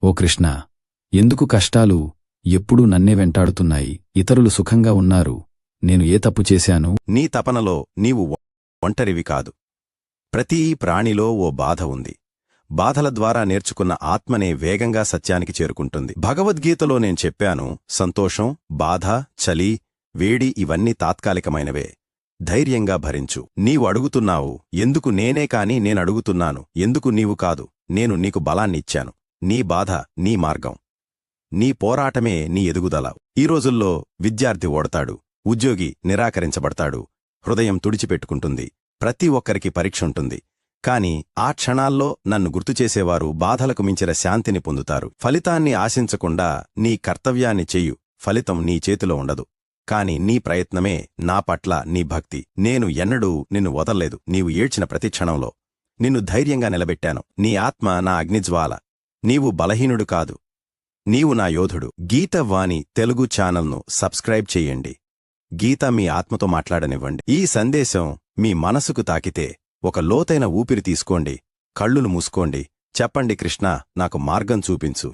ఓ కృష్ణా, ఎందుకు కష్టాలు ఎప్పుడూ నన్నే వెంటాడుతున్నాయి? ఇతరులు సుఖంగా ఉన్నారు, నేను ఏ తప్పు చేశాను? నీ తపనలో నీవు ఒంటరివి కాదు. ప్రతీ ప్రాణిలో ఓ బాధ ఉంది. బాధల ద్వారా నేర్చుకున్న ఆత్మనే వేగంగా సత్యానికి చేరుకుంటుంది. భగవద్గీతలో నేను చెప్పాను, సంతోషం, బాధ, చలి, వేడి ఇవన్నీ తాత్కాలికమైనవే. ధైర్యంగా భరించు. నీవు అడుగుతున్నావు, ఎందుకు నేనే కాని నేనడుగుతున్నాను, ఎందుకు నీవు కాదు? నేను నీకు బలాన్నిచ్చాను. నీ బాధ నీ మార్గం, నీ పోరాటమే నీ ఎదుగుదల. ఈ రోజుల్లో విద్యార్థి ఓడతాడు, ఉద్యోగి నిరాకరించబడతాడు, హృదయం తుడిచిపెట్టుకుంటుంది. ప్రతి ఒక్కరికి పరీక్షుంటుంది. కాని ఆ క్షణాల్లో నన్ను గుర్తుచేసేవారు బాధలకు మించిన శాంతిని పొందుతారు. ఫలితాన్ని ఆశించకుండా నీ కర్తవ్యాన్ని చెయ్యు. ఫలితం నీ చేతిలో ఉండదు, కాని నీ ప్రయత్నమే నా పట్ల నీ భక్తి. నేను ఎన్నడూ నిన్ను వదల్లేదు. నీవు ఏడ్చిన ప్రతి క్షణంలో నిన్ను ధైర్యంగా నిలబెట్టాను. నీ ఆత్మ నా అగ్నిజ్వాల. నీవు బలహీనుడు కాదు, నీవు నా యోధుడు. గీత వాణి తెలుగు ఛానల్ను సబ్స్క్రైబ్ చెయ్యండి. గీత మీ ఆత్మతో మాట్లాడనివ్వండి. ఈ సందేశం మీ మనసుకు తాకితే ఒక లోతైన ఊపిరి తీసుకోండి, కళ్ళును మూసుకోండి, చెప్పండి, కృష్ణా, నాకు మార్గం చూపించు.